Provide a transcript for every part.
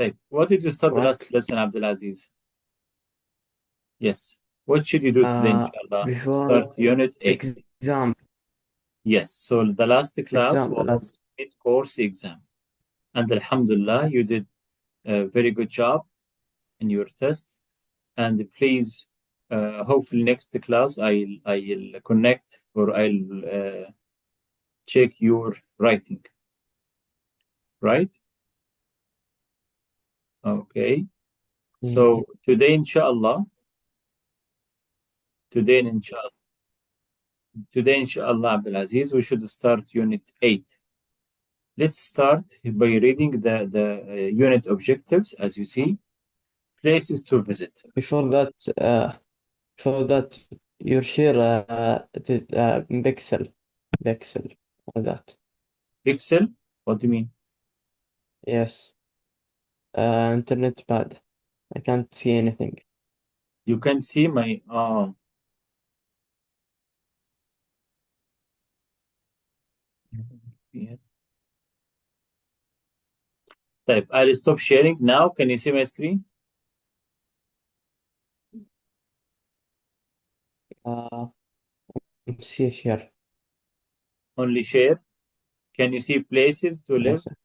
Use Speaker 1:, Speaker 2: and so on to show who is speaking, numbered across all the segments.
Speaker 1: طيب, what did you study last
Speaker 2: What?
Speaker 1: lesson, Abdulaziz? Yes. What should you do today, inshallah?
Speaker 2: Before
Speaker 1: Start unit 8.
Speaker 2: exam,
Speaker 1: Yes. So the last class
Speaker 2: exam.
Speaker 1: was mid-course exam. And Alhamdulillah, you did a very good job in your test. And please, hopefully next class, I'll connect or I'll check your writing. Right? Okay.
Speaker 2: Mhm.
Speaker 1: So today inshallah, Abdulaziz, we should start unit 8. Let's start by reading the unit objectives, as you see, places to visit.
Speaker 2: Before that, before that, you share it is pixel, all that.
Speaker 1: Pixel, what do you mean?
Speaker 2: Yes. Internet bad. I can't see anything.
Speaker 1: You can see my, yeah. Type. I'll stop sharing now. Can you see my screen?
Speaker 2: Uh, see share.
Speaker 1: Only share. Can you see places to live?
Speaker 2: Yes.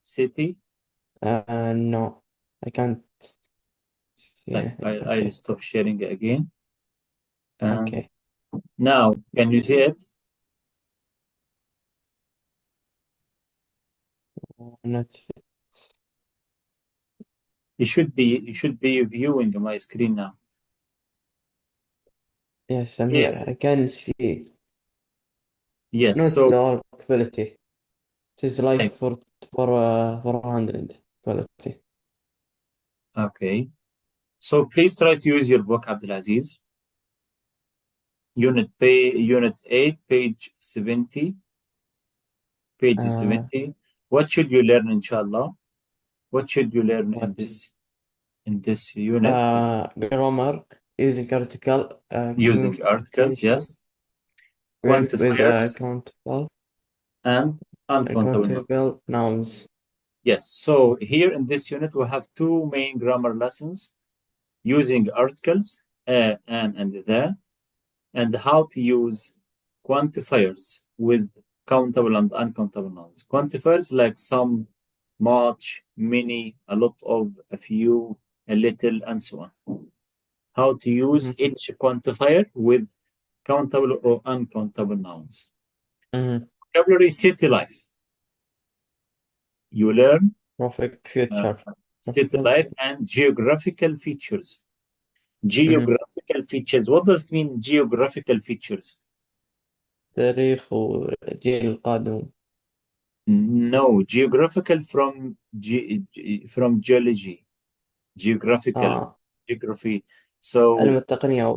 Speaker 1: City?
Speaker 2: No, I can't see
Speaker 1: Type.
Speaker 2: anything.
Speaker 1: I'll
Speaker 2: Okay.
Speaker 1: stop sharing again. And
Speaker 2: Okay.
Speaker 1: now, can you see it?
Speaker 2: Not.
Speaker 1: You should be viewing my screen now.
Speaker 2: Yes, I'm here.
Speaker 1: Yes.
Speaker 2: I can see.
Speaker 1: Yes.
Speaker 2: Not
Speaker 1: So,
Speaker 2: all quality. It is like
Speaker 1: type.
Speaker 2: for 400 quality.
Speaker 1: Okay. So please try to use your book, Abdulaziz. Unit 8, page 70. Page
Speaker 2: Uh,
Speaker 1: 70. What should you learn, inshallah? What should you learn in
Speaker 2: what?
Speaker 1: this unit?
Speaker 2: Grammar using article,
Speaker 1: Using articles,
Speaker 2: communication
Speaker 1: yes.
Speaker 2: with
Speaker 1: Quantifiers and uncountable nouns.
Speaker 2: countable nouns.
Speaker 1: Yes. So here in this unit, we have two main grammar lessons using articles, and the, and how to use quantifiers with countable and uncountable nouns. Quantifiers like some, much, many, a lot of, a few, a little, and so on. How to use
Speaker 2: Mhm,
Speaker 1: each quantifier with countable or uncountable nouns.
Speaker 2: mhm.
Speaker 1: Vocabulary, city life. You learn
Speaker 2: Perfect
Speaker 1: uh,
Speaker 2: future.
Speaker 1: city
Speaker 2: Article.
Speaker 1: life and geographical features.
Speaker 2: Mhm.
Speaker 1: Geographical features. What does it mean, geographical features?
Speaker 2: تاريخ والجيل القادم.
Speaker 1: No, geographical from geology, geographical,
Speaker 2: آه
Speaker 1: geography.
Speaker 2: علم
Speaker 1: So
Speaker 2: التقنية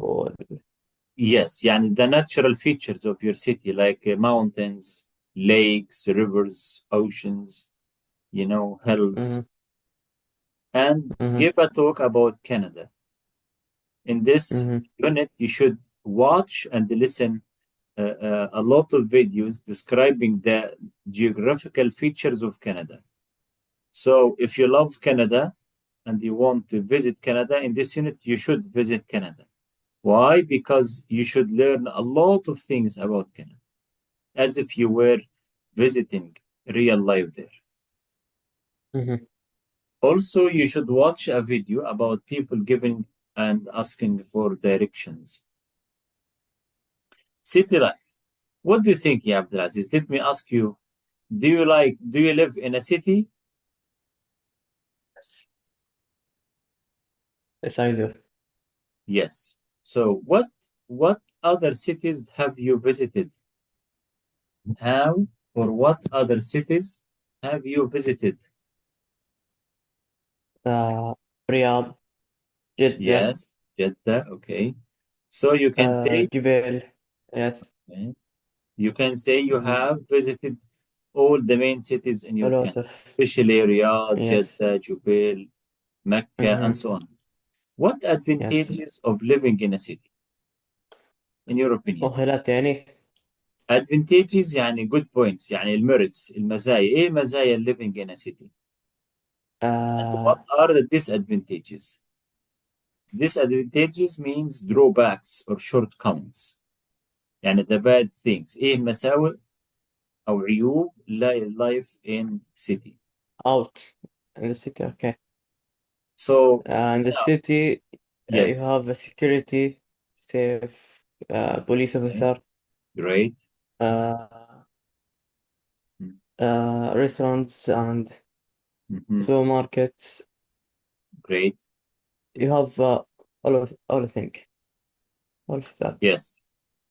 Speaker 1: yes, يعني the natural features of your city, like mountains, lakes, rivers, oceans, hills.
Speaker 2: mhm,
Speaker 1: And
Speaker 2: mhm,
Speaker 1: give a talk about Canada. In this
Speaker 2: mhm,
Speaker 1: unit, you should watch and listen a lot of videos describing the geographical features of Canada. So if you love Canada and you want to visit Canada in this unit, you should visit Canada. Why? Because you should learn a lot of things about Canada, as if you were visiting real life there.
Speaker 2: mhm.
Speaker 1: Also, you should watch a video about people giving and asking for directions. City life. What do you think, ya Abdulaziz? Let me ask you, do you live in a city?
Speaker 2: Yes, yes, I do.
Speaker 1: Yes. So what other cities have you visited? How or what other cities have you visited?
Speaker 2: رياض، جدة،
Speaker 1: Yes, Jeddah, okay. So you can say,
Speaker 2: جبال. Yes.
Speaker 1: okay, you can say you
Speaker 2: Mhm.
Speaker 1: have visited all the main cities in
Speaker 2: A
Speaker 1: your
Speaker 2: lot
Speaker 1: country,
Speaker 2: of.
Speaker 1: especially Riyadh,
Speaker 2: Yes.
Speaker 1: Jeddah, Jubail, Mecca, and
Speaker 2: Mhm.
Speaker 1: so on. What
Speaker 2: Yes.
Speaker 1: advantages of living in a city, in your opinion?
Speaker 2: مؤهلات يعني.
Speaker 1: Advantages يعني good points، يعني الميرتس، المزايا. ايه مزايا living in a city؟ And what are the disadvantages? Disadvantages means drawbacks or shortcomings. يعني the bad things. إيه مساوئ أو عيوب life in city.
Speaker 2: out in the city. Okay.
Speaker 1: So
Speaker 2: In the
Speaker 1: now,
Speaker 2: city, you
Speaker 1: yes,
Speaker 2: have a security, safe, police
Speaker 1: okay,
Speaker 2: officer,
Speaker 1: great.
Speaker 2: uh,
Speaker 1: Mm,
Speaker 2: restaurants and
Speaker 1: mhm,
Speaker 2: supermarkets.
Speaker 1: great.
Speaker 2: You have all thing, all of that.
Speaker 1: Yes.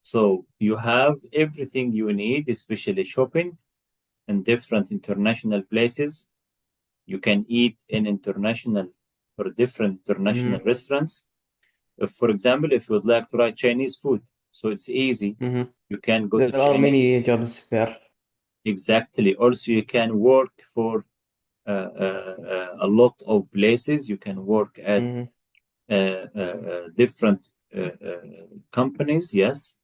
Speaker 1: So you have everything you need, especially shopping in different international places. You can eat in international or different international
Speaker 2: Mm-hmm.
Speaker 1: restaurants. If, for example, if you would like to try Chinese food, so it's easy.
Speaker 2: Mm-hmm.
Speaker 1: You can go to
Speaker 2: There are
Speaker 1: Chinese.
Speaker 2: many jobs there.
Speaker 1: Exactly. Also, you can work for a lot of places. You can work at
Speaker 2: Mm-hmm.
Speaker 1: different companies. Yes.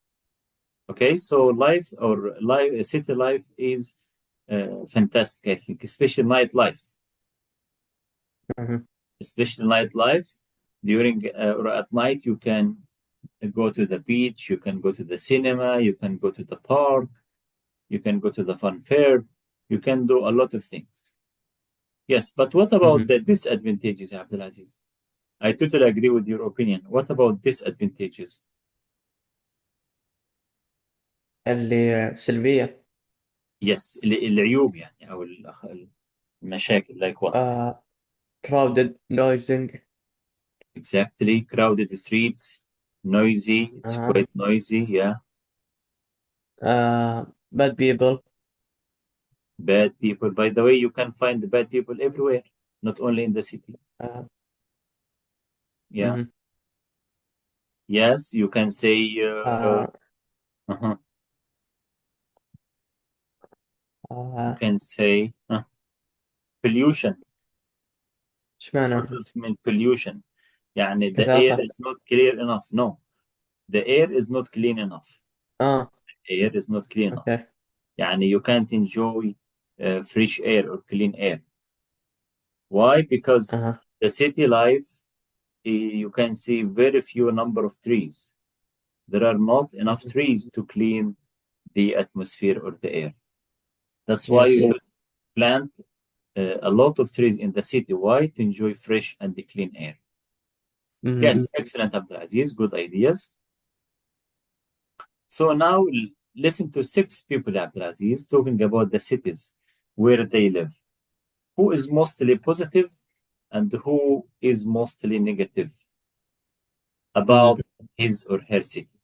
Speaker 1: Okay. So city life is fantastic, I think, especially nightlife.
Speaker 2: Mm-hmm.
Speaker 1: Especially nightlife during or at night, you can go to the beach, you can go to the cinema, you can go to the park, you can go to the fun fair, you can do a lot of things. Yes, but what about
Speaker 2: Mm-hmm.
Speaker 1: the disadvantages, Abdulaziz? I totally agree with your opinion. What about disadvantages?
Speaker 2: اللي سلبية.
Speaker 1: Yes, العيوب يعني أو المشاكل like what?
Speaker 2: uh, crowded, noising.
Speaker 1: Exactly, crowded streets, noisy, it's
Speaker 2: Uh,
Speaker 1: quite noisy, yeah.
Speaker 2: bad people.
Speaker 1: Bad people. By the way, you can find the bad people everywhere, not only in the city.
Speaker 2: Uh,
Speaker 1: Yeah.
Speaker 2: mhm.
Speaker 1: Yes, you can say
Speaker 2: uh,
Speaker 1: uh-huh. You
Speaker 2: uh,
Speaker 1: can say pollution.
Speaker 2: ايش
Speaker 1: What
Speaker 2: معنى
Speaker 1: does it mean pollution? يعني the air
Speaker 2: كثافة.
Speaker 1: is not clear enough. No, the air is not clean enough.
Speaker 2: اه
Speaker 1: Air is not clean enough.
Speaker 2: اوكي.
Speaker 1: يعني you can't enjoy fresh air or clean air. Why? Because
Speaker 2: اها.
Speaker 1: the city life, you can see very few number of trees. There are not enough
Speaker 2: Mhm.
Speaker 1: trees to clean the atmosphere or the air. That's why you
Speaker 2: Yes.
Speaker 1: should plant a lot of trees in the city. Why? To enjoy fresh and the clean air.
Speaker 2: Mhm.
Speaker 1: Yes, excellent, Abdulaziz. Good ideas. So now listen to six people, Abdulaziz, talking about the cities where they live. Who is mostly positive and who is mostly negative
Speaker 2: Mhm.
Speaker 1: about his or her city?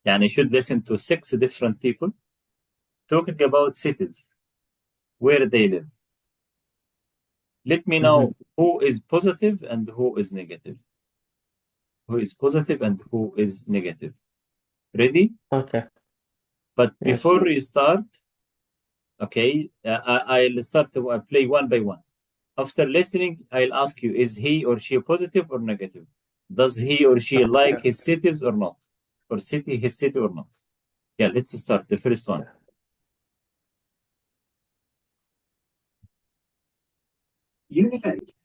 Speaker 1: Yani you should listen to six different people talking about cities where they live. Let me
Speaker 2: Mhm.
Speaker 1: know who is positive and who is negative. Who is positive and who is negative. Ready?
Speaker 2: اوكي.
Speaker 1: But
Speaker 2: Yes.
Speaker 1: before we start, okay, I'll start to play one by one. After listening, I'll ask you, is he or she positive or negative? Does he or she like his cities or not? Or his city or not? Yeah, let's start. The first one.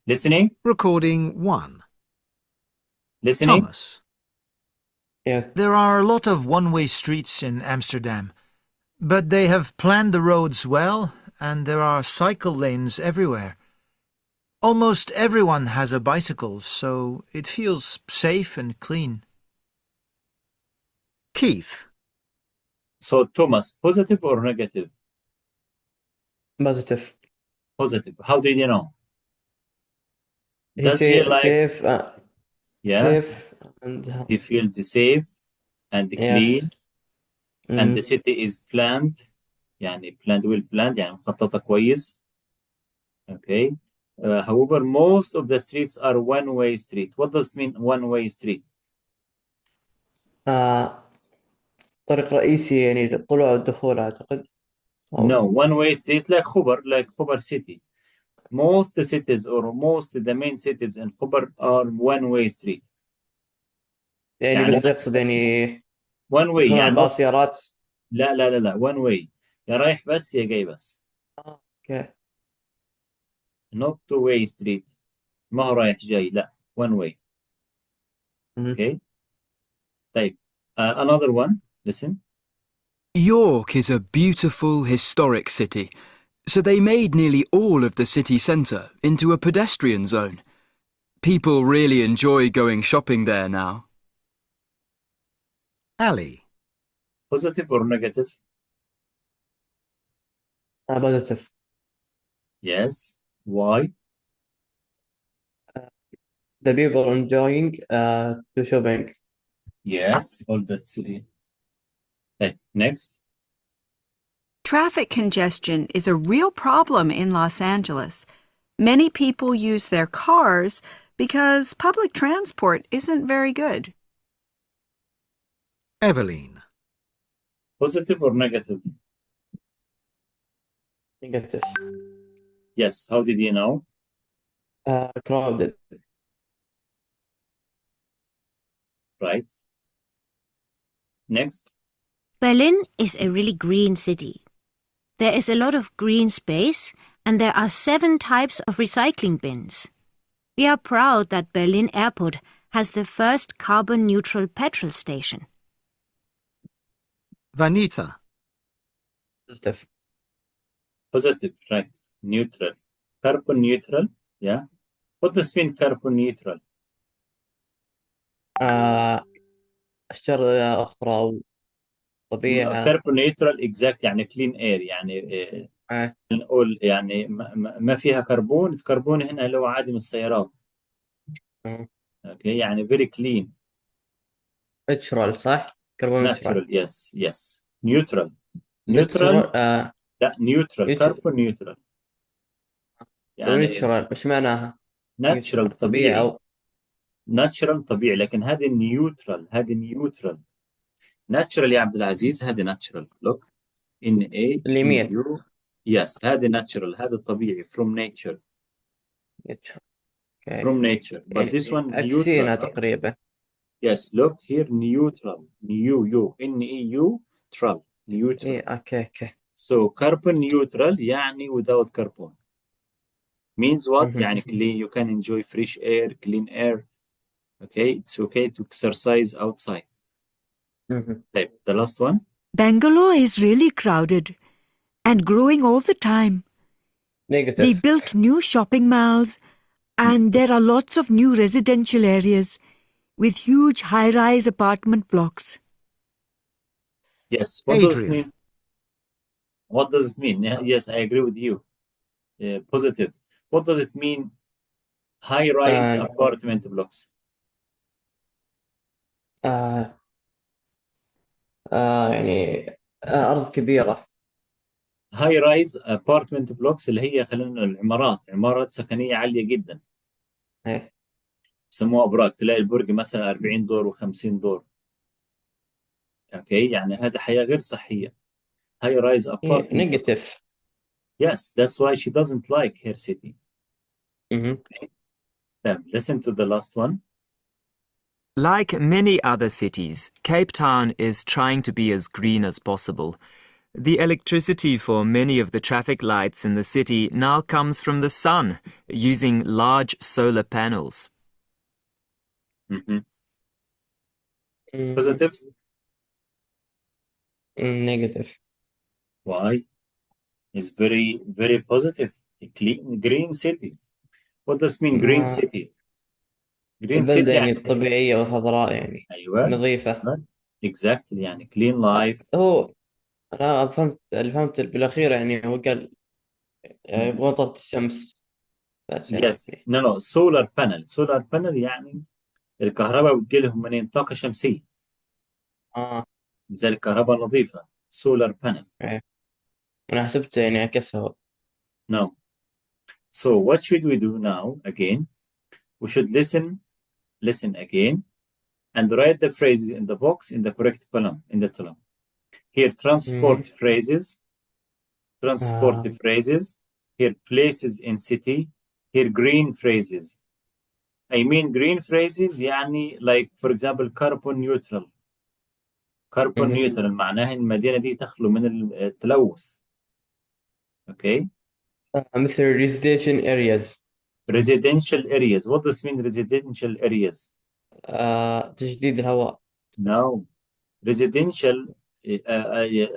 Speaker 1: Listening?
Speaker 3: Recording 1.
Speaker 1: Listening?
Speaker 3: Thomas.
Speaker 2: Yes.
Speaker 3: There are a lot of one-way streets in Amsterdam, but they have planned the roads well, and there are cycle lanes everywhere. Almost everyone has a bicycle, so it feels safe and clean. Keith.
Speaker 1: So, Thomas, positive or negative?
Speaker 2: Positive.
Speaker 1: Positive. How did you know?
Speaker 2: He
Speaker 1: Does he
Speaker 2: say
Speaker 1: like,
Speaker 2: safe.
Speaker 1: yeah,
Speaker 2: Safe and
Speaker 1: he feels safe and
Speaker 2: yes.
Speaker 1: clean and the
Speaker 2: Mm.
Speaker 1: city is planned يعني planned well planned يعني مخططة كويس. Okay. However, most of the streets are one-way street. What does it mean one-way street?
Speaker 2: طريق رئيسي يعني للطلوع والدخول أعتقد.
Speaker 1: No,
Speaker 2: أو
Speaker 1: one-way street like Khobar city. Most cities or most the main cities in Khobar are one-way street.
Speaker 2: يعني
Speaker 1: يعني
Speaker 2: بس يقصد يعني
Speaker 1: one way
Speaker 2: يدخلون على
Speaker 1: يعني not
Speaker 2: الباصيارات.
Speaker 1: لا one way يا رايح بس يا جاي بس.
Speaker 2: اوكي.
Speaker 1: not two-way street. ما هو رايح جاي، لا one way. Okay. طيب another one. Listen.
Speaker 4: York is a beautiful historic city, so they made nearly all of the city centre into a pedestrian zone. People really enjoy going shopping there now.
Speaker 3: Ali.
Speaker 1: Positive or negative?
Speaker 2: Positive.
Speaker 1: Yes. Why?
Speaker 2: The people enjoying to shopping.
Speaker 1: Yes. All that's okay. Next.
Speaker 5: Traffic congestion is a real problem in Los Angeles. Many people use their cars because public transport isn't very good.
Speaker 3: Eveline.
Speaker 1: Positive or negative?
Speaker 2: Negative.
Speaker 1: Yes. How did you know?
Speaker 2: Crowded.
Speaker 1: Right. Next.
Speaker 6: Berlin is a really green city. There is a lot of green space and there are 7 types of recycling bins. We are proud that Berlin Airport has the first carbon-neutral petrol station.
Speaker 3: Vanita.
Speaker 2: Positive.
Speaker 1: Positive. Right. Neutral. Carbon neutral. Yeah. What does mean carbon neutral?
Speaker 2: أشجار أخضر طبيعة.
Speaker 1: Carbon neutral exact يعني clean air يعني نقول يعني ما فيها كربون. الكربون هنا اللي هو عادي من السيارات. اوكي يعني very clean.
Speaker 2: natural صح؟ كربون
Speaker 1: natural. yes. neutral.
Speaker 2: لا
Speaker 1: neutral. carbon neutral يعني
Speaker 2: natural مش معناها
Speaker 1: natural طبيعي. natural طبيعي لكن هذه neutral. natural يا عبد العزيز هذه natural. look NATU. yes هذه natural. هذا طبيعي from nature.
Speaker 2: Okay.
Speaker 1: from nature but
Speaker 2: يعني
Speaker 1: this one
Speaker 2: عكسينها
Speaker 1: neutral.
Speaker 2: تقريبا.
Speaker 1: yes look here neutral. neutral.
Speaker 2: okay.
Speaker 1: so carbon neutral يعني without carbon means what يعني clean. you can enjoy fresh air, clean air. okay it's okay to exercise outside. Okay, the last one.
Speaker 7: Bangalore is really crowded and growing all the time.
Speaker 2: Negative.
Speaker 7: They built new shopping malls and there are lots of new residential areas with huge high-rise apartment blocks.
Speaker 1: Yes. What does it mean? What does it mean? Yes, I agree with you. Positive. What does it mean? High-rise apartment blocks.
Speaker 2: يعني أرض كبيرة.
Speaker 1: High-rise apartment blocks اللي هي خلينا عمارات سكنية عالية جدا. يسموها أبراج. تلاقي البرج مثلا 40 دور و50 دور. اوكي يعني هذا حياة غير صحية. High-rise apartment.
Speaker 2: Negative.
Speaker 1: Yes, that's why she doesn't like her city. Okay. Listen to the last one.
Speaker 8: Like many other cities, Cape Town is trying to be as green as possible. The electricity for many of the traffic lights in the city now comes from the sun, using large solar panels.
Speaker 1: Positive?
Speaker 2: Negative.
Speaker 1: Why? It's very, very positive. A clean, green city. What does mean green city? Green city
Speaker 2: يعني طبيعية وخضراء يعني.
Speaker 1: أيوة.
Speaker 2: نظيفة.
Speaker 1: Exactly يعني clean life.
Speaker 2: هو أنا فهمت بالأخير يعني هو قال يبغون طاقة الشمس.
Speaker 1: Yes. No. Solar panel. Solar panel يعني الكهرباء بتجي لهم منين؟ طاقة شمسية. زي الكهرباء نظيفة. Solar panel.
Speaker 2: أنا حسبت يعني عكسها.
Speaker 1: No. So what should we do now again? We should listen again and write the phrases in the box in the correct column, in the column. Here, transport phrases. Here, places in city. Here, green phrases. I mean green phrases يعني like for example carbon neutral. Carbon neutral معناها المدينة دي تخلو من التلوث. Okay.
Speaker 2: مثل residential areas.
Speaker 1: Residential areas. What does mean residential areas?
Speaker 2: تجديد الهواء.
Speaker 1: No. Residential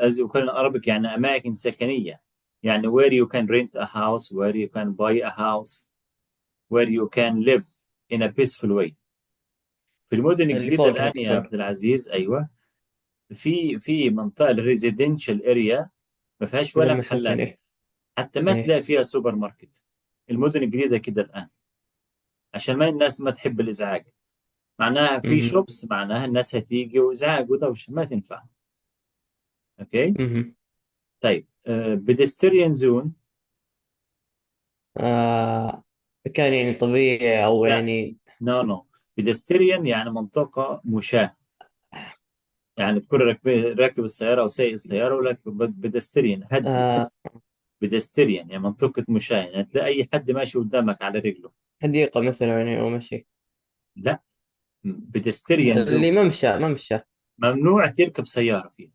Speaker 1: as you call in Arabic يعني أماكن سكنية. يعني where you can rent a house, where you can buy a house, where you can live in a peaceful way. في المدن
Speaker 2: اللي
Speaker 1: الجديدة
Speaker 2: فوقها
Speaker 1: الآن يا
Speaker 2: تكون.
Speaker 1: عبد العزيز أيوة في منطقة الريزيدنشال اريا ما فيهاش ولا
Speaker 2: للمساكن.
Speaker 1: محلات،
Speaker 2: إيه.
Speaker 1: حتى ما
Speaker 2: إيه.
Speaker 1: تلاقي فيها سوبر ماركت. المدن الجديدة كده الآن عشان ما الناس ما تحب الإزعاج، معناها في
Speaker 2: مهم.
Speaker 1: شوبس معناها الناس هتيجي وإزعاج ودوشة ما تنفع. أوكي
Speaker 2: مهم.
Speaker 1: طيب بيدستريان زون.
Speaker 2: مكان يعني طبيعي أو
Speaker 1: لا
Speaker 2: يعني.
Speaker 1: نو بيدستريان يعني منطقة مشاة، يعني تكون راكب السيارة أو سايق السيارة ولكن بيدستريان هدي.
Speaker 2: آه
Speaker 1: بيدستريان يعني منطقة مشاة، يعني تلاقي أي حد ماشي قدامك على رجله.
Speaker 2: حديقة مثلا يعني أو مشي.
Speaker 1: لا بيدستريان زون
Speaker 2: اللي ممشى.
Speaker 1: ممنوع تركب سيارة فيه،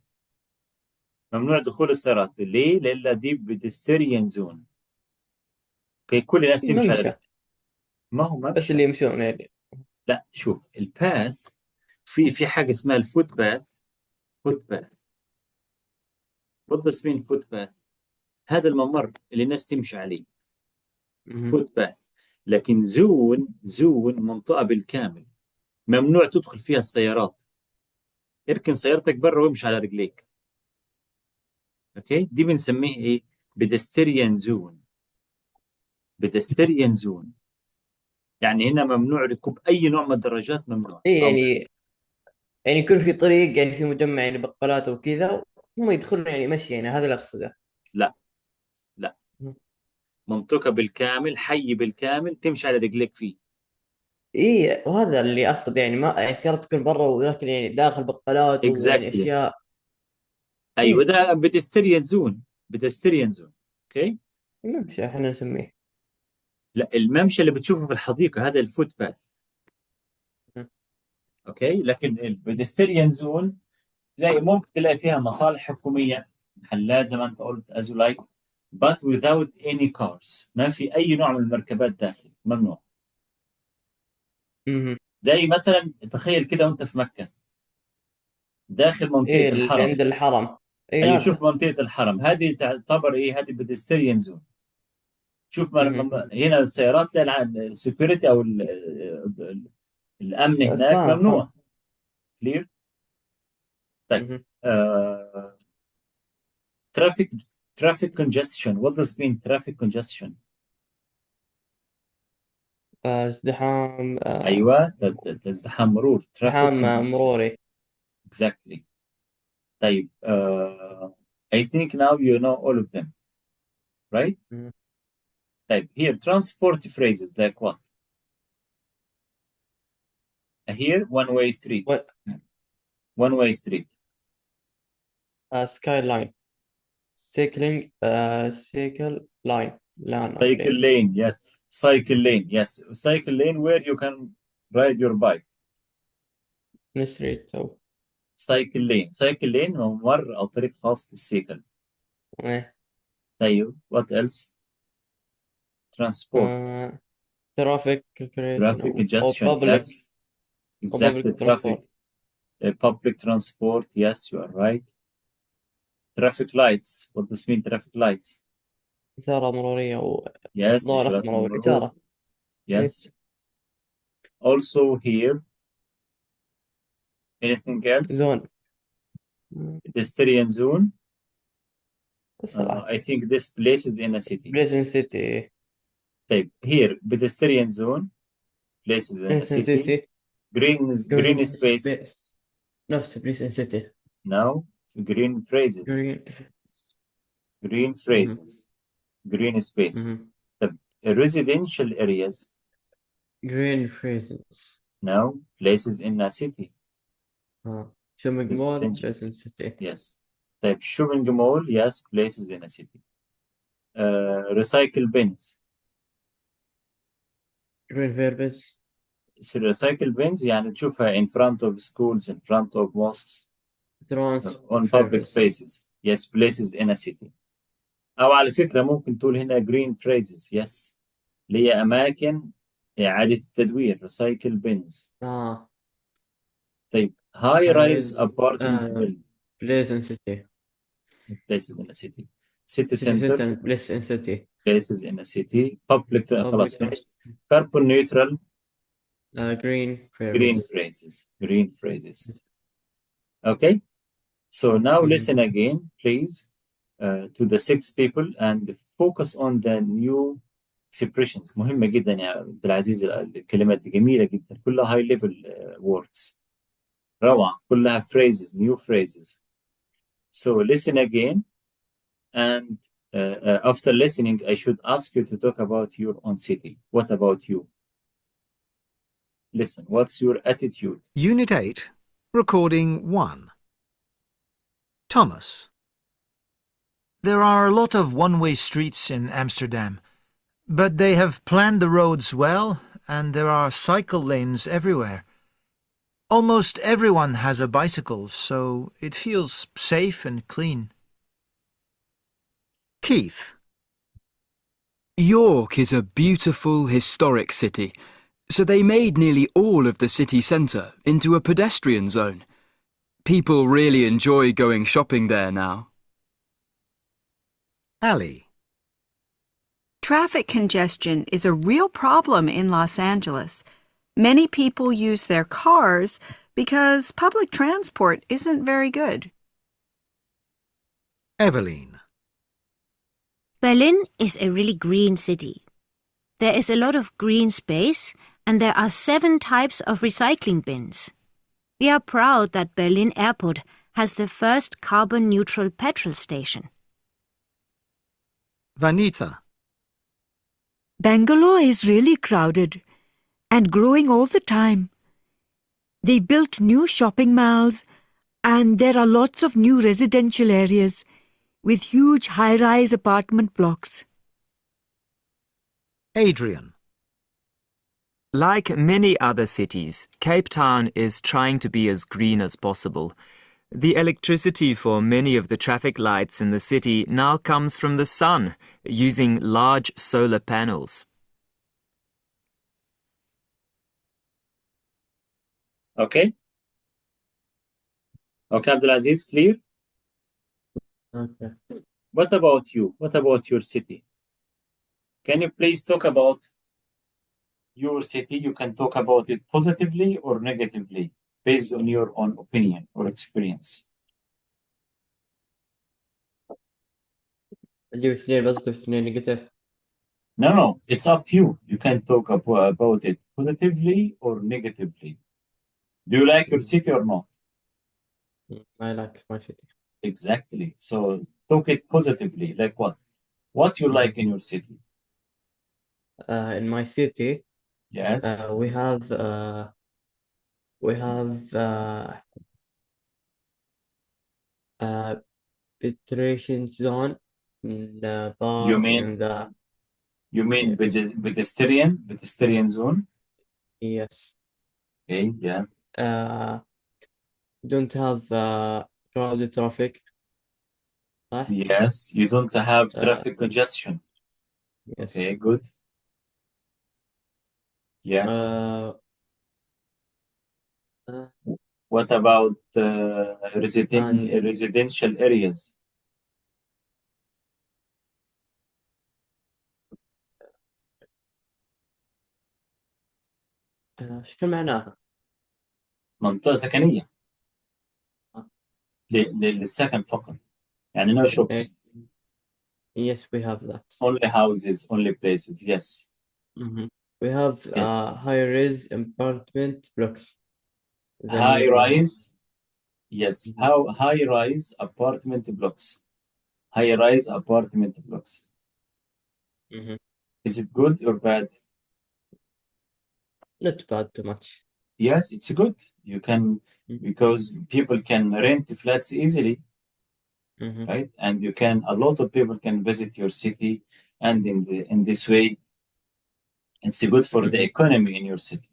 Speaker 1: ممنوع دخول السيارات. ليه؟ لأن دي بيدستريان زون. اوكي كل الناس تمشي على
Speaker 2: ممشى
Speaker 1: رجل. ما هو
Speaker 2: بس
Speaker 1: ممشى.
Speaker 2: اللي يمشون يعني.
Speaker 1: لا شوف الباث، في حاجة اسمها الفوت باث. فوت باث what does mean فوت باث؟ هذا الممر اللي الناس تمشي عليه
Speaker 2: مهم.
Speaker 1: فوت باث. لكن زون منطقة بالكامل ممنوع تدخل فيها السيارات، اركن سيارتك برا وامشي على رجليك. اوكي دي بنسميه ايه؟ بيدستريان زون. بيدستريان زون يعني هنا ممنوع ركوب اي نوع من الدراجات، ممنوع
Speaker 2: إيه
Speaker 1: او
Speaker 2: يعني يكون في طريق يعني في مجمع يعني بقالات وكذا، هم يدخلون يعني مشي، يعني هذا اللي أقصده.
Speaker 1: لا لا منطقة بالكامل، حي بالكامل تمشي على رجليك فيه.
Speaker 2: إيه وهذا اللي أقصد، يعني ما يعني السيارات تكون برا ولكن يعني داخل بقالات ويعني
Speaker 1: اكزاكتلي
Speaker 2: أشياء.
Speaker 1: ايوه
Speaker 2: إيه
Speaker 1: ده بيدستريان زون. بيدستريان زون اوكي.
Speaker 2: ممشى إحنا نسميه.
Speaker 1: لا الممشى اللي بتشوفه في الحديقة هذا الفوت باث.
Speaker 2: مم.
Speaker 1: اوكي لكن البيدستريان زون تلاقي ممكن تلاقي فيها مصالح حكومية، محلات زي ما انت قلت as you like but without any cars. ما في اي نوع من المركبات داخل، ممنوع.
Speaker 2: مهم.
Speaker 1: زي مثلا تخيل كده وانت في مكة داخل
Speaker 2: إيه
Speaker 1: منطقة
Speaker 2: اللي
Speaker 1: الحرم.
Speaker 2: عند الحرم. إيه
Speaker 1: ايوه
Speaker 2: هذا.
Speaker 1: شوف منطقة الحرم هذه تعتبر ايه؟ هذه بيدستريان زون. شوف
Speaker 2: مهم.
Speaker 1: هنا السيارات السكيورتي او الامن هناك
Speaker 2: فاهم.
Speaker 1: ممنوع. كلير. طيب
Speaker 2: مهم.
Speaker 1: ترافيك traffic congestion. What does it mean traffic congestion؟
Speaker 2: ازدحام.
Speaker 1: ايوه ازدحام مرور traffic
Speaker 2: ازدحام
Speaker 1: congestion.
Speaker 2: مروري.
Speaker 1: exactly. طيب I think now you know all of them right.
Speaker 2: مهم.
Speaker 1: طيب here transport phrases like what. here one way street. one way street.
Speaker 2: سكاي لاين. سيكلينج. سيكل لاين. لان أو
Speaker 1: cycle
Speaker 2: لين.
Speaker 1: lane yes. cycle lane yes. cycle lane where you can ride your bike.
Speaker 2: ستريت أو.
Speaker 1: cycle lane ممر أو طريق خاص للسيكل.
Speaker 2: إيه.
Speaker 1: طيب what else. transport.
Speaker 2: ترافيك كالكوليشن
Speaker 1: traffic
Speaker 2: أو
Speaker 1: congestion
Speaker 2: بابليك.
Speaker 1: yes.
Speaker 2: أو
Speaker 1: exactly
Speaker 2: بابليك
Speaker 1: traffic.
Speaker 2: ترانسبورت.
Speaker 1: public transport yes you are right. traffic lights what does mean traffic lights.
Speaker 2: إشارة مرورية أو
Speaker 1: yes
Speaker 2: ضوء
Speaker 1: إشارات
Speaker 2: أحمر أو
Speaker 1: المرور
Speaker 2: إشارة. إيه.
Speaker 1: yes. also here anything else.
Speaker 2: زون.
Speaker 1: pedestrian zone.
Speaker 2: الصراحة
Speaker 1: I think this place is in a city.
Speaker 2: بليزن سيتي.
Speaker 1: طيب here pedestrian zone places in a
Speaker 2: بليزن
Speaker 1: city.
Speaker 2: سيتي.
Speaker 1: green
Speaker 2: جرين
Speaker 1: space.
Speaker 2: سبيس. نفس بليزن سيتي.
Speaker 1: now green phrases.
Speaker 2: جرين.
Speaker 1: green phrases. green space. طب residential areas.
Speaker 2: جرين فريزز.
Speaker 1: now places in a city.
Speaker 2: شوبينج مول
Speaker 1: residential
Speaker 2: بليزن سيتي.
Speaker 1: yes. طيب shopping mall yes places in a city. recycle bins.
Speaker 2: جرين فيربز.
Speaker 1: recycle bins يعني تشوفها in front of schools in front of mosques
Speaker 2: ترانس
Speaker 1: on public
Speaker 2: فيربز.
Speaker 1: places yes places in a city. أو على فكرة ممكن تقول هنا green phrases yes اللي هي أماكن إعادة التدوير recycle bins. طيب high rise
Speaker 2: is
Speaker 1: apartment building
Speaker 2: place in city.
Speaker 1: places in a city. City
Speaker 2: City
Speaker 1: center
Speaker 2: center and place in city.
Speaker 1: places in a city. Public خلاص
Speaker 2: Public
Speaker 1: finished. Carbon neutral
Speaker 2: green
Speaker 1: green
Speaker 2: phrases.
Speaker 1: phrases. Green phrases. Okay. So now listen again, please, to the 6 people and focus on the new expressions. مهمة جدا يا عبد العزيز، الكلمات دي جميلة جدا، كلها high level words. روعة، كلها phrases, new phrases. So listen again, and after listening, I should ask you to talk about your own city. What about you? Listen, what's your attitude?
Speaker 3: Unit 8, Recording 1. Thomas. There are a lot of one-way streets in Amsterdam, but they have planned the roads well, and there are cycle lanes everywhere. Almost everyone has a bicycle, so it feels safe and clean. Keith.
Speaker 4: York is a beautiful, historic city, so they made nearly all of the city centre into a pedestrian zone. People really enjoy going shopping there now.
Speaker 3: Ali.
Speaker 5: Traffic congestion is a real problem in Los Angeles. Many people use their cars because public transport isn't very good.
Speaker 3: Eveline.
Speaker 6: Berlin is a really green city. There is a lot of green space, and there are 7 types of recycling bins. We are proud that Berlin Airport has the first carbon-neutral petrol station.
Speaker 3: Vanitha.
Speaker 7: Bangalore is really crowded and growing all the time. They built new shopping malls, and there are lots of new residential areas with huge high-rise apartment blocks.
Speaker 3: Adrian.
Speaker 8: Like many other cities, Cape Town is trying to be as green as possible. The electricity for many of the traffic lights in the city now comes from the sun, using large solar panels.
Speaker 1: Okay? Okay, Abdulaziz, clear?
Speaker 2: Okay.
Speaker 1: What about you? What about your city? Can you please talk about your city? You can talk about it positively or negatively, based on your own opinion or experience.
Speaker 2: أجيب 2 positive 2 negative.
Speaker 1: No, it's up to you. You can talk about it positively or negatively. Do you like your city or not?
Speaker 2: I like my city.
Speaker 1: Exactly. So talk it positively. Like what? What you like in your city?
Speaker 2: In my city,
Speaker 1: Yes.
Speaker 2: we have pedestrian zone in the park
Speaker 1: You mean
Speaker 2: and the
Speaker 1: yes. pedestrian zone?
Speaker 2: yes.
Speaker 1: Okay, yeah.
Speaker 2: Don't have crowded traffic.
Speaker 1: Yes, you don't have traffic congestion.
Speaker 2: Yes.
Speaker 1: Okay, good. Yes. What about residential areas?
Speaker 2: ايش كان معناها؟
Speaker 1: منطقة سكنية للسكن فقط. يعني no shops.
Speaker 2: Yes, we have that.
Speaker 1: Only houses, only places. Yes.
Speaker 2: We have
Speaker 1: Yes.
Speaker 2: high-rise apartment blocks.
Speaker 1: High rise. Yes. How high rise apartment blocks? High rise apartment blocks. Is it good or bad?
Speaker 2: Not bad too much.
Speaker 1: Yes, it's good. You can because people can rent flats easily, right? And a lot of people can visit your city, and in this way, it's good for the economy in your city.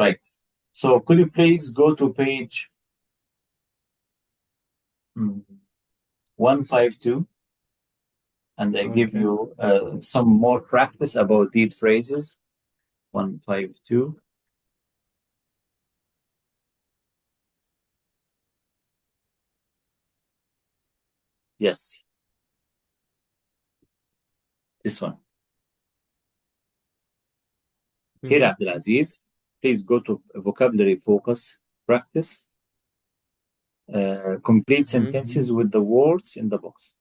Speaker 1: Right. So could you please go to page 152. And I give
Speaker 2: Okay.
Speaker 1: you some more practice about these phrases. 152. Yes. This one. Here, Abdulaziz, please go to vocabulary focus practice. Complete sentences with the words in the box.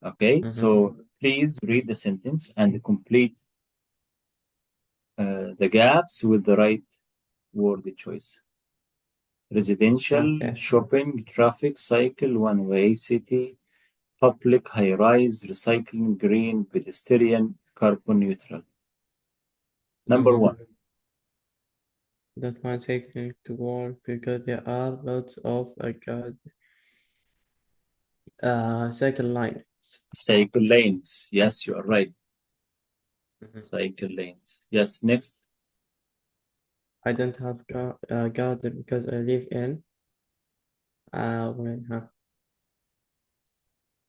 Speaker 1: Okay, so please read the sentence and complete the gaps with the right word choice. Residential,
Speaker 2: Okay.
Speaker 1: shopping, traffic, cycle, one-way, city, public, high-rise, recycling, green, pedestrian, carbon neutral. Number one.
Speaker 2: That might take me to work because there are lots of cycle lines.
Speaker 1: Cycle lanes. Yes, you are right. Cycle lanes. Yes, next.
Speaker 2: I don't have garden because I live in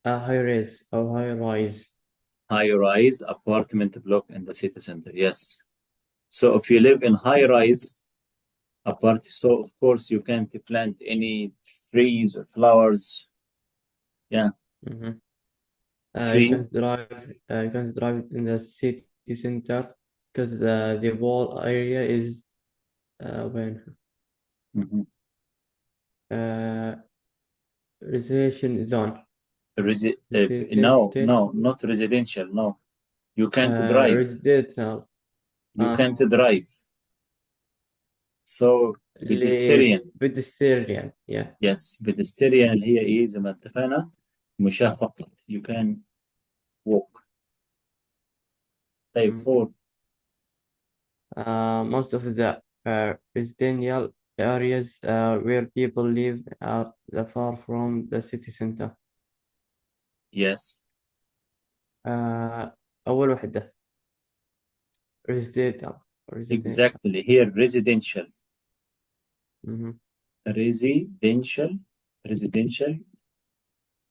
Speaker 2: high rise or high rise.
Speaker 1: High-rise apartment block in the city center. Yes. So if you live in high-rise apartment, so of course you can't plant any trees or flowers. Yeah.
Speaker 2: You
Speaker 1: Three.
Speaker 2: can't drive in the city center because the wall area is reservation zone.
Speaker 1: No, not residential. No, you can't drive.
Speaker 2: Residential.
Speaker 1: You can't drive. So pedestrian.
Speaker 2: Pedestrian. Yeah.
Speaker 1: Yes, pedestrian اللي هي ايه زي ما اتفقنا مشاة فقط. You can walk. طيب 4.
Speaker 2: Most of the residential areas where people live are far from the city center.
Speaker 1: Yes.
Speaker 2: أول وحدة residential.
Speaker 1: Exactly. Here residential. residential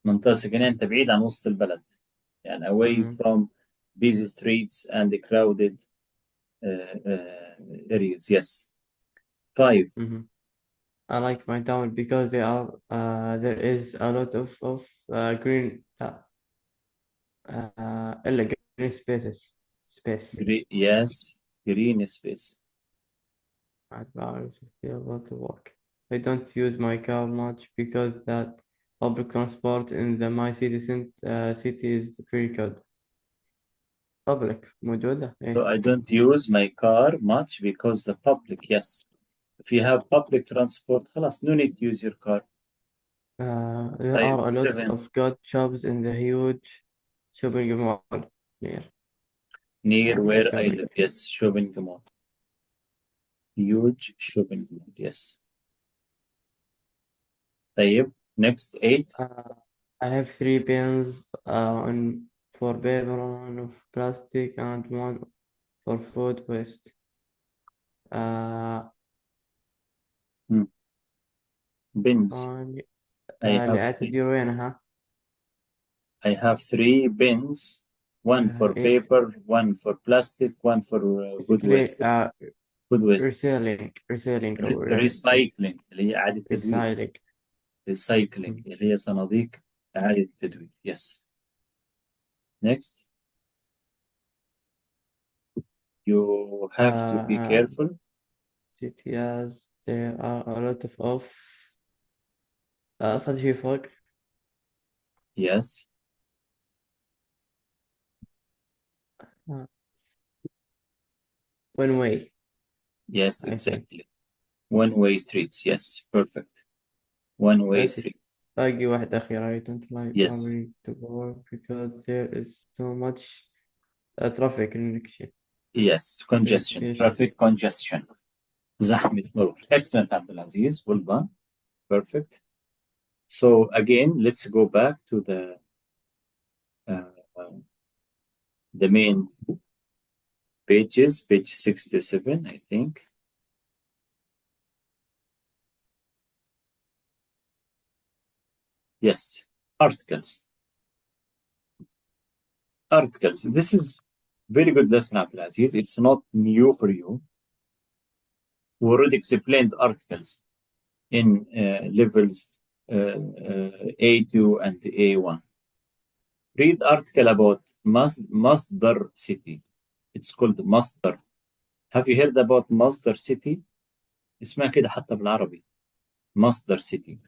Speaker 1: منطقة سكنية أنت بعيد عن وسط البلد. يعني away from busy streets and the crowded areas. Yes. 5.
Speaker 2: I like my town because there is a lot of green green space.
Speaker 1: Yes, green space.
Speaker 2: I able to walk. I don't use my car much because that public transport in my city city is very good. Public موجودة.
Speaker 1: So I don't use my car much because the public. Yes. If you have public transport, خلاص, no need to use your car.
Speaker 2: There are a lot
Speaker 1: 7.
Speaker 2: of good shops in the huge shopping mall
Speaker 1: near where I
Speaker 2: shopping.
Speaker 1: live. Yes, shopping mall. Huge shopping mall. Yes. طيب, next 8.
Speaker 2: I have 3 bins for paper, one of plastic, and one for food waste.
Speaker 1: Bins. I have 3 bins. One for paper, one for plastic, one for food waste. Food waste. Recycling اللي هي إعادة تدوير. Recycling اللي هي صناديق إعادة التدوير. Yes. Next. You have to be careful.
Speaker 2: Yes, there are a lot of سطحي فوق.
Speaker 1: Yes.
Speaker 2: One way.
Speaker 1: Yes, exactly. One-way streets. Yes, perfect. One-way streets.
Speaker 2: باقي واحدة أخيرة. I don't like
Speaker 1: yes.
Speaker 2: to work because there is so much traffic connection.
Speaker 1: Yes, congestion. Traffic congestion. زحمة مرور. Excellent, Abdulaziz. Well done. Perfect. So again, let's go back to the main pages, page 67, I think. Yes, articles. Articles. This is very good lesson, Abdulaziz. It's not new for you. We already explained articles in levels A2 and A1. Read article about Masdar city. It's called Masdar. Have you heard about Masdar city? اسمها كده حتى بالعربي. Masdar city.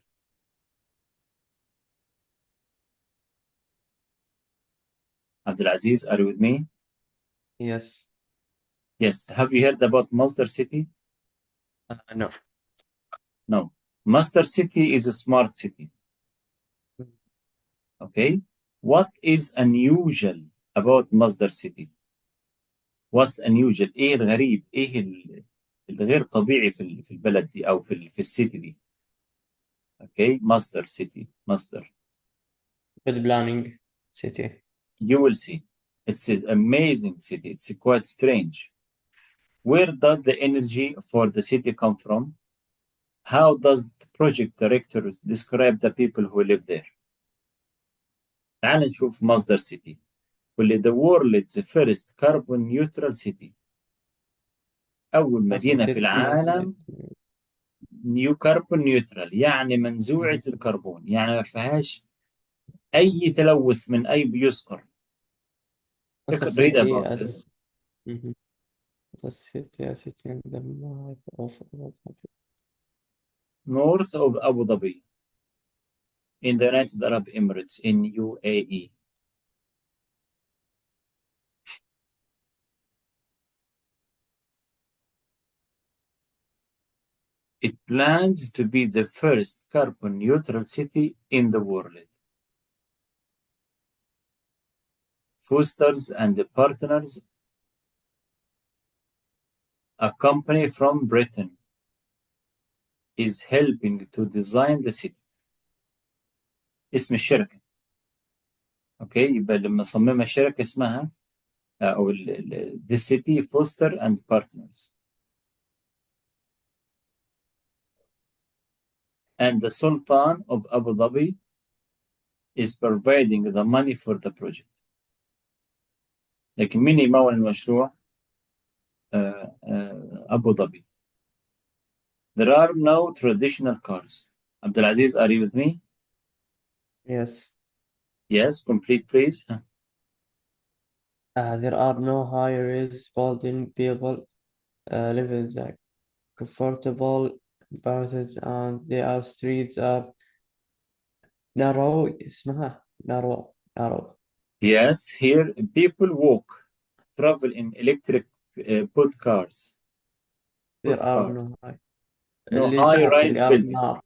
Speaker 1: Abdulaziz, are you with me?
Speaker 2: Yes.
Speaker 1: Yes. Have you heard about Masdar city?
Speaker 2: No.
Speaker 1: No. Masdar city is a smart city. Okay. What is unusual about Masdar city? What's unusual؟ ايه الغريب؟ ايه الغير طبيعي في البلد دي او في السيتي دي؟ Okay, Masdar city, Masdar.
Speaker 2: Good planning city.
Speaker 1: You will see. It's an amazing city. It's quite strange. Where does the energy for the city come from? How does the project director describe the people who live there? تعال نشوف مصدر city. واللي the world's first carbon neutral city. أول مدينة في العالم نيو كربون نيوترال، يعني منزوعة الكربون، يعني ما فيهاش أي تلوث من أي بيذكر. read about it.
Speaker 2: The city in the north of
Speaker 1: North of Abu Dhabi, in the United Arab Emirates, in UAE. It plans to be the first carbon neutral city in the world. Foster's and the partners, a company from Britain, is helping to design the city. اسم الشركة. اوكي، يبقى لما صممها الشركة اسمها او the city Foster and Partners. And the Sultan of Abu Dhabi is providing the money for the project. لكن مين يمول المشروع؟ أبو ظبي. There are no traditional cars. Abdulaziz, are you with me?
Speaker 2: Yes.
Speaker 1: Yes, complete please.
Speaker 2: There are no high-rise building. People live in the comfortable apartments and the streets are narrow. اسمها narrow.
Speaker 1: Yes, here people walk, travel in electric pod cars.
Speaker 2: There are no high.
Speaker 1: No
Speaker 2: اللي
Speaker 1: high-rise
Speaker 2: تحت اللي
Speaker 1: buildings.
Speaker 2: are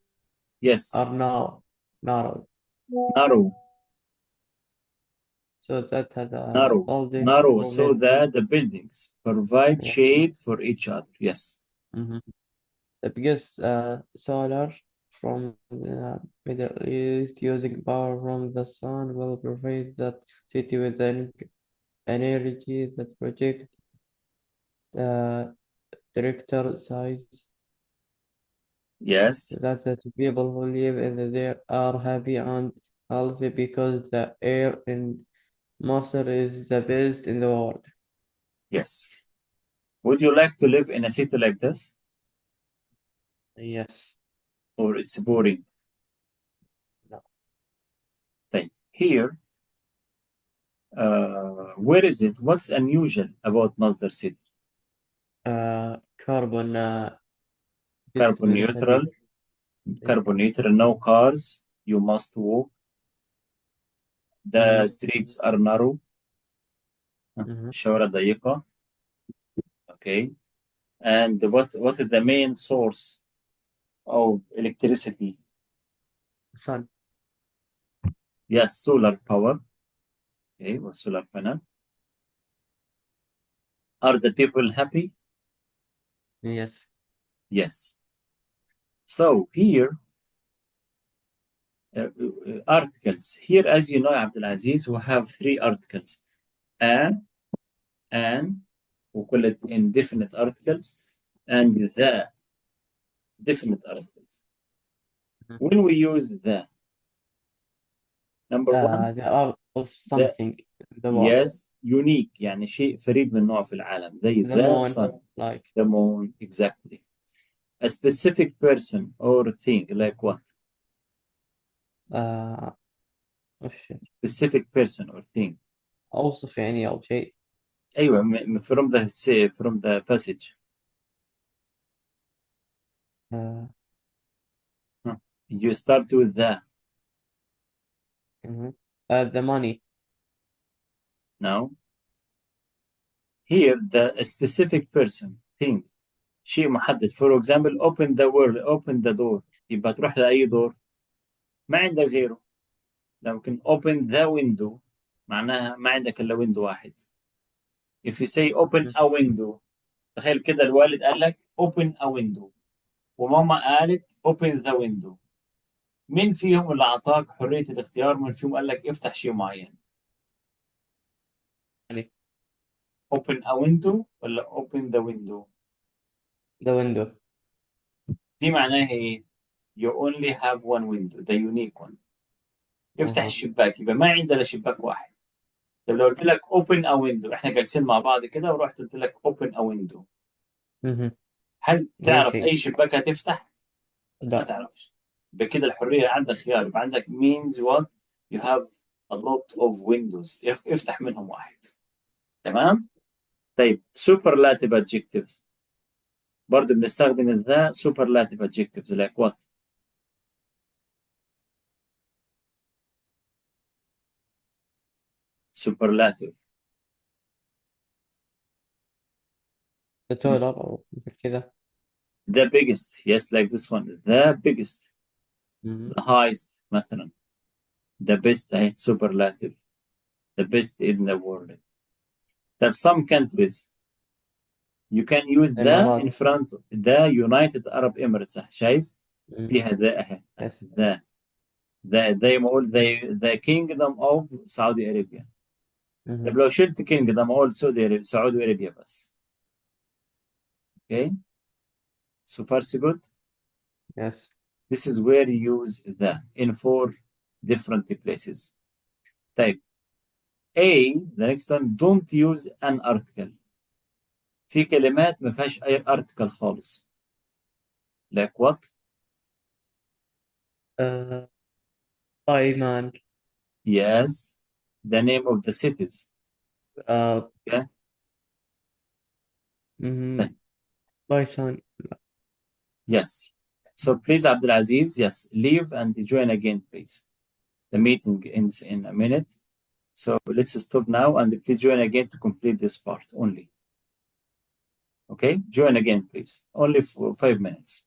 Speaker 1: Yes.
Speaker 2: are narrow. So that building
Speaker 1: narrow, so
Speaker 2: provide-
Speaker 1: that the buildings provide
Speaker 2: Yes.
Speaker 1: shade for each other. Yes.
Speaker 2: The biggest solar from the Middle East using power from the sun will provide that city with energy that project director size.
Speaker 1: Yes.
Speaker 2: That the people who live in there are happy and healthy because the air in Masr is the best in the world.
Speaker 1: Yes. Would you like to live in a city like this?
Speaker 2: Yes.
Speaker 1: Or it's boring?
Speaker 2: No.
Speaker 1: Here, where is it? What's unusual about Masdar city?
Speaker 2: Carbon
Speaker 1: Carbon neutral. Carbon neutral, no cars. You must walk. The streets are narrow. شوارع ضيقة. Okay. And what is the main source of electricity?
Speaker 2: Sun.
Speaker 1: Yes, solar power. Okay, or solar panel. Are the people happy?
Speaker 2: Yes.
Speaker 1: Yes. So here, articles. Here, as you know, Abdulaziz, we have 3 articles. And, we call it indefinite articles, and the definite articles. When we use the, Number one,
Speaker 2: They are of something in the world.
Speaker 1: yes, unique, يعني شيء فريد من نوعه في العالم. زي
Speaker 2: The
Speaker 1: the
Speaker 2: moon,
Speaker 1: sun,
Speaker 2: like
Speaker 1: the moon, exactly. A specific person or thing, like what?
Speaker 2: وش
Speaker 1: Specific person or thing.
Speaker 2: أوصف يعني أو شيء.
Speaker 1: أيوة, from the passage. You start with the.
Speaker 2: The money.
Speaker 1: No. Here, a specific person, thing, شيء محدد. For example, open the door. يبقى تروح لأي دور. ما عندك غيره. لكن open the window معناها ما عندك إلا window واحد. If you say open a window, تخيل كده الوالد قال لك open a window وماما قالت open the window. مين فيهم اللي أعطاك حرية الاختيار؟ من فيهم قال لك افتح شيء معين؟
Speaker 2: يعني
Speaker 1: open a window ولا open the window؟
Speaker 2: the window.
Speaker 1: دي معناها إيه؟ You only have one window, the unique one. افتح الشباك، يبقى ما عندنا شباك واحد. طب لو قلت لك open a window، احنا جالسين مع بعض كده ورحت قلت لك open a window، هل تعرف
Speaker 2: شيء.
Speaker 1: أي شباك هتفتح؟ ما
Speaker 2: لا.
Speaker 1: تعرفش. بكده الحرية عندك خيار، يبقى عندك means what you have a lot of windows، افتح منهم واحد. تمام؟ طيب superlative adjectives برضه بنستخدم ذا superlative adjectives like what؟ superlative.
Speaker 2: The taller أو مثل كذا.
Speaker 1: The biggest, yes, like this one, the biggest. The highest مثلا. The best أهي superlative. The best in the world. طب some countries you can use the
Speaker 2: إمارات.
Speaker 1: in front of the United Arab Emirates. شايف فيها ذا أهي.
Speaker 2: Yes.
Speaker 1: زي ما أقول the kingdom of Saudi Arabia. طب لو شلت kingdom أقول سعودي أرابيا بس. Okay, so far so good.
Speaker 2: Yes.
Speaker 1: This is where you use the in 4 different places. طيب A, the next one, don't use an article. في كلمات ما فيهاش أي article خالص. Like what?
Speaker 2: Ayman.
Speaker 1: Yes, the name of the cities. Yeah.
Speaker 2: Bison.
Speaker 1: Yes. So please, Abdulaziz, yes, leave and join again, please. The meeting ends in a minute. So let's stop now and please join again to complete this part only. Okay, join again, please. Only for 5 minutes.